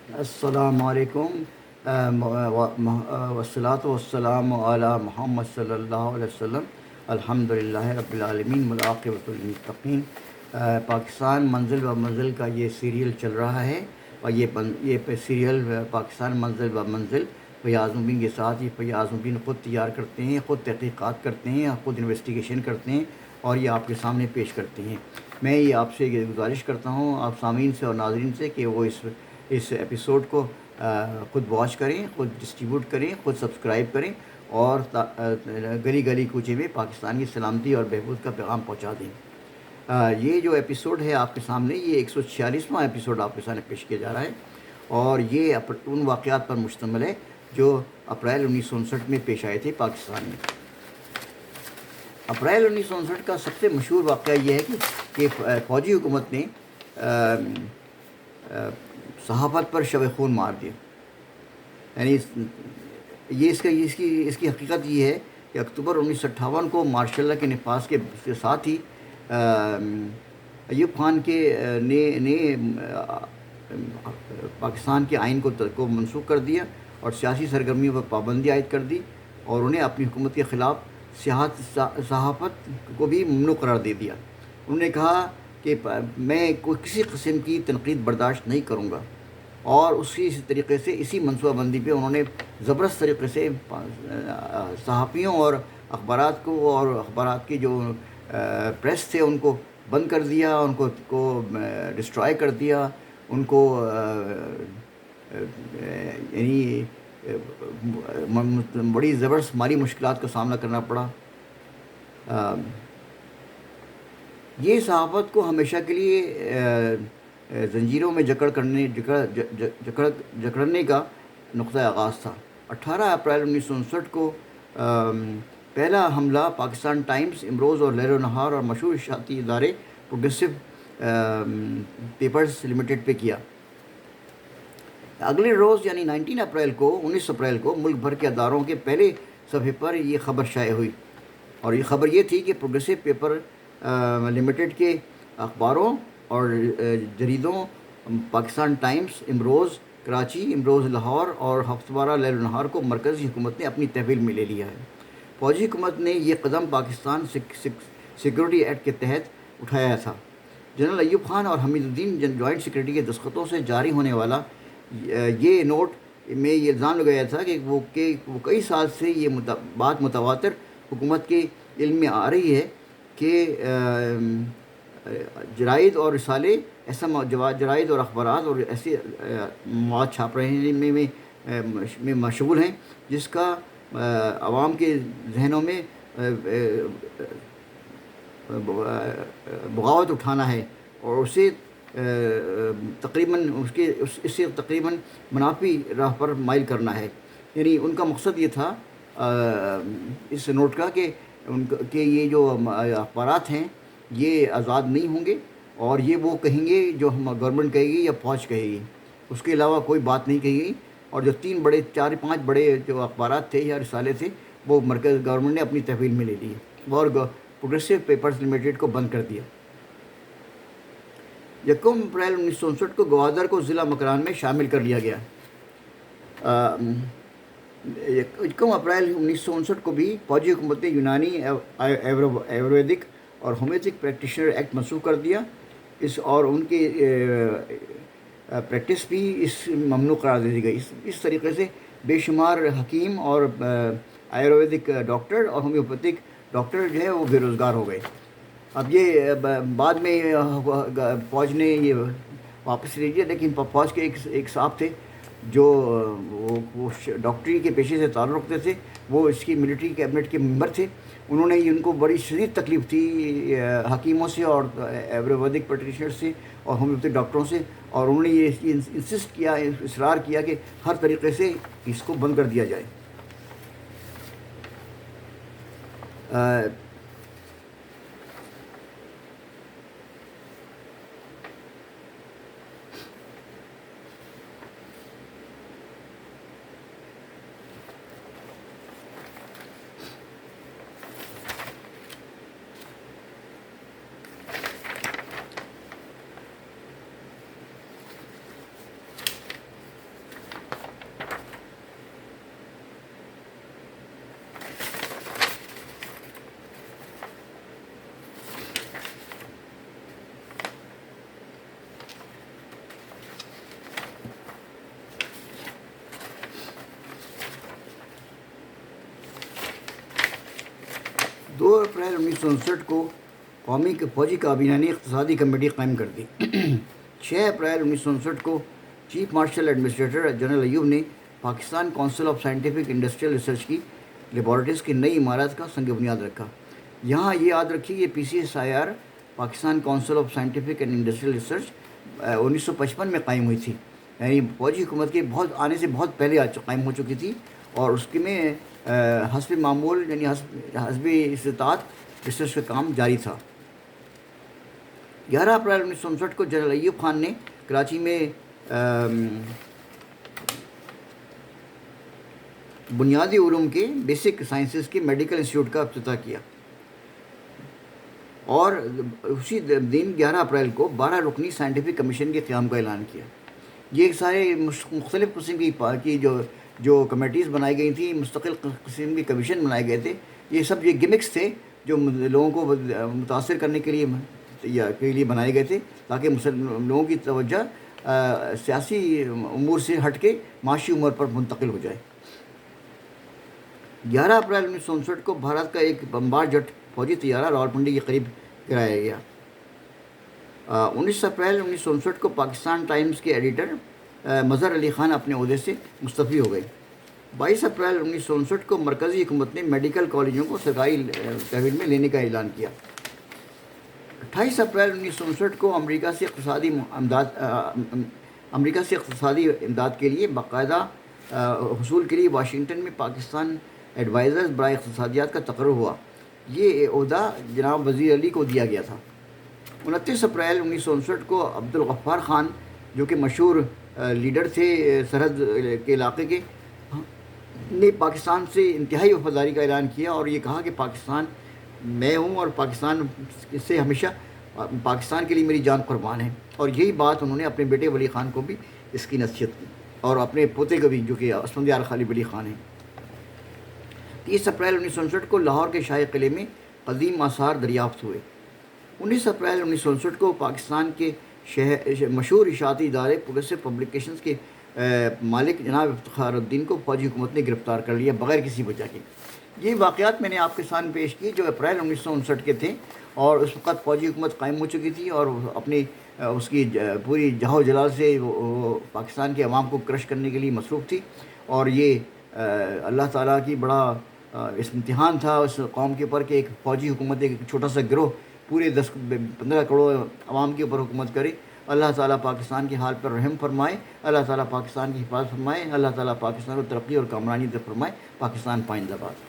السلام علیکم والصلاۃ والسلام علی محمد صلی اللہ علیہ وسلم. الحمد للہ رب العالمین والعاقبۃ للمتقین. پاکستان منزل و منزل کا یہ سیریل چل رہا ہے، اور یہ سیریل پاکستان منزل و منزل فیاض مبین کے ساتھ. یہ فیاض مبین خود تیار کرتے ہیں، خود تحقیقات کرتے ہیں، خود انویسٹیگیشن کرتے ہیں، اور یہ آپ کے سامنے پیش کرتے ہیں. میں یہ آپ سے یہ گزارش کرتا ہوں، آپ سامعین سے اور ناظرین سے، کہ وہ اس ایپیسوڈ کو خود واچ کریں، خود ڈسٹریبیوٹ کریں، خود سبسکرائب کریں، اور گلی گلی کوچے میں پاکستان کی سلامتی اور بہبود کا پیغام پہنچا دیں. یہ جو ایپیسوڈ ہے آپ کے سامنے، یہ 146واں ایپیسوڈ آپ کے سامنے پیش کیا جا رہا ہے، اور یہ ان واقعات پر مشتمل ہے جو اپریل 1959 میں پیش آئے تھے پاکستان میں. اپریل 1959 کا سب سے مشہور واقعہ یہ ہے کہ فوجی حکومت نے صحافت پر شب خون مار دیا. یعنی یہ اس کی حقیقت یہ ہے کہ اکتوبر 1958 کو مارشاء اللہ کے نفاذ کے ساتھ ہی ایوب خان نے پاکستان کے آئین کو منسوخ کر دیا، اور سیاسی سرگرمیوں پر پابندی عائد کر دی، اور انہیں اپنی حکومت کے خلاف صحافت کو بھی ممنوع قرار دے دیا. انہوں نے کہا کہ میں کسی قسم کی تنقید برداشت نہیں کروں گا، اور اسی طریقے سے اسی منصوبہ بندی پہ انہوں نے زبردست طریقے سے صحافیوں اور اخبارات کو، اور اخبارات کے جو پریس تھے، ان کو بند کر دیا، ان کو ڈسٹرائے کر دیا، ان کو یعنی بڑی زبردست مالی مشکلات کا سامنا کرنا پڑا. یہ صحافت کو ہمیشہ کے لیے زنجیروں میں جکڑنے کا نقطۂ آغاز تھا. 18 اپریل 1959 کو پہلا حملہ پاکستان ٹائمز، امروز اور لہر و نہار اور مشہور اشاعتی ادارے پروگریسو پیپرز لمیٹڈ پہ کیا. اگلے روز یعنی 19 اپریل کو ملک بھر کے اداروں کے پہلے صفحے پر یہ خبر شائع ہوئی، اور یہ خبر یہ تھی کہ پروگریسو پیپر لمیٹڈ کے اخباروں اور جریدوں پاکستان ٹائمز، امروز کراچی، امروز لاہور اور ہفتوارہ لہر و نہار کو مرکزی حکومت نے اپنی تحویل میں لے لیا ہے. فوجی حکومت نے یہ قدم پاکستان سیکورٹی ایکٹ کے تحت اٹھایا تھا. جنرل ایوب خان اور حمید الدین جوائنٹ سیکرٹری کے دستخطوں سے جاری ہونے والا یہ نوٹ میں یہ الزام لگایا تھا کہ وہ کئی سال سے یہ بات متواتر حکومت کے علم میں آ رہی ہے کہ جرائد اور رسالے جرائد اور اخبارات اور ایسے مواد چھاپ رہے ہیں میں مشغول ہیں جس کا عوام کے ذہنوں میں بغاوت اٹھانا ہے، اور اسے تقریباً منافی راہ پر مائل کرنا ہے. یعنی ان کا مقصد یہ تھا اس نوٹ کا کہ یہ جو اخبارات ہیں یہ آزاد نہیں ہوں گے، اور یہ وہ کہیں گے جو گورنمنٹ کہے گی یا فوج کہے گی، اس کے علاوہ کوئی بات نہیں کہے گی. اور جو 4-5 بڑے جو اخبارات تھے یا رسالے تھے، وہ مرکز گورنمنٹ نے اپنی تحویل میں لے لیے اور پروگریسو پیپرز لمیٹڈ کو بند کر دیا. 1 اپریل 1959 کو گوادر کو ضلع مکران میں شامل کر لیا گیا. 1 اپریل 1959 کو بھی فوجی حکومت نے یونانی آیورویدک اور ہومیوپیتھک پریکٹیشنر ایکٹ منسوخ کر دیا، اور ان کی پریکٹس بھی ممنوع قرار دے دی گئی. اس طریقے سے بے شمار حکیم اور آیورویدک ڈاکٹر اور ہومیوپیتھک ڈاکٹر جو ہے وہ بے روزگار ہو گئے. اب یہ بعد میں فوج نے یہ واپس لے لیا، لیکن فوج کے ایک صاحب تھے جو وہ ڈاکٹری کے پیشے سے تعلق رکھتے تھے، وہ اس کی ملٹری کیبنٹ کے ممبر تھے. انہوں نے ان کو بڑی شدید تکلیف تھی حکیموں سے اور آیورویدک پریکٹیشنر سے اور ہومیوپیتھک ڈاکٹروں سے، اور انہوں نے یہ انسسٹ کیا، اصرار کیا کہ ہر طریقے سے اس کو بند کر دیا جائے. اپریل 1959 کو قومی فوجی کابینہ نے اقتصادی کمیٹی قائم کر دی۔ 6 اپریل 1959 کو chief marshal administrator general Ayub نے Pakistan council of scientific industrial research کی لیبارٹریز کی نئی عمارت کا سنگ بنیاد رکھا۔ یہاں یہ یاد رکھیے کہ PCSIR Pakistan council of scientific and industrial research 1955 میں قائم ہوئی تھی، یعنی فوجی حکومت کے آنے سے بہت پہلے قائم ہو چکی تھی، اور اس کے میں حسب معمول یعنی حسب استطاعت ریسرچ کا کام جاری تھا۔ 11 اپریل 1959 کو جنرل ایوب خان نے کراچی میں بنیادی علوم کے بیسک سائنسز کے میڈیکل انسٹیٹیوٹ کا افتتاح کیا، اور اسی دن 11 اپریل کو 12 رکنی سائنٹیفک کمیشن کے قیام کا اعلان کیا۔ یہ سارے مختلف قسم کی جو کمیٹیز بنائی گئی تھیں، مستقل قسم کے کمیشن بنائے گئے تھے، یہ سب یہ گمکس تھے جو لوگوں کو متاثر کرنے کے لیے بنائے گئے تھے، تاکہ لوگوں کی توجہ سیاسی امور سے ہٹ کے معاشی امور پر منتقل ہو جائے۔ 11 اپریل 1959 کو بھارت کا ایک بمبار جٹ فوجی طیارہ راولپنڈی کے قریب گرایا گیا۔ 19 اپریل 1959 کو پاکستان ٹائمز کے ایڈیٹر مظہر علی خان اپنے عہدے سے مستعفی ہو گئے۔ 22 اپریل 1959 کو مرکزی حکومت نے میڈیکل کالجوں کو سرکاری تحویل میں لینے کا اعلان کیا۔ 28 اپریل 1959 کو امریکہ سے اقتصادی امداد کے لیے باقاعدہ حصول کے لیے واشنگٹن میں پاکستان ایڈوائزرز برائے اقتصادیات کا تقرر ہوا۔ یہ عہدہ جناب وزیر علی کو دیا گیا تھا۔ 29 اپریل 1959 کو عبدالغفار خان، جو کہ مشہور لیڈر تھے سرحد کے علاقے کے، نے پاکستان سے انتہائی وفاداری کا اعلان کیا، اور یہ کہا کہ پاکستان میں ہوں، اور پاکستان سے ہمیشہ پاکستان کے لیے میری جان قربان ہے، اور یہی بات انہوں نے اپنے بیٹے ولی خان کو بھی اس کی نصیحت کی، اور اپنے پوتے کو بھی، جو کہ اسفندیار خالد ولی خان ہیں۔ 30 اپریل 1959 کو لاہور کے شاہی قلعے میں قدیم آثار دریافت ہوئے۔ 19 اپریل 1959 کو پاکستان کے مشہور اشاعتی ادارے پروگریسو پبلیکیشنز کے مالک جناب افتخار الدین کو فوجی حکومت نے گرفتار کر لیا بغیر کسی وجہ کے۔ یہ واقعات میں نے آپ کے سامنے پیش کی جو اپریل 1959 کے تھے، اور اس وقت فوجی حکومت قائم ہو چکی تھی، اور اپنی اس کی پوری جہو جلال سے وہ پاکستان کے عوام کو کرش کرنے کے لیے مصروف تھی، اور یہ اللہ تعالیٰ کی بڑا اس امتحان تھا اس قوم کے اوپر کہ ایک فوجی حکومت، ایک چھوٹا سا گروہ پورے 15 کروڑ عوام کے اوپر حکومت کرے۔ اللہ تعالیٰ پاکستان کے حال پر رحم فرمائے، اللہ تعالیٰ پاکستان کی حفاظت فرمائے، اللہ تعالیٰ پاکستان کو ترقی اور کامرانی عطا فرمائے۔ پاکستان پائندہ باد۔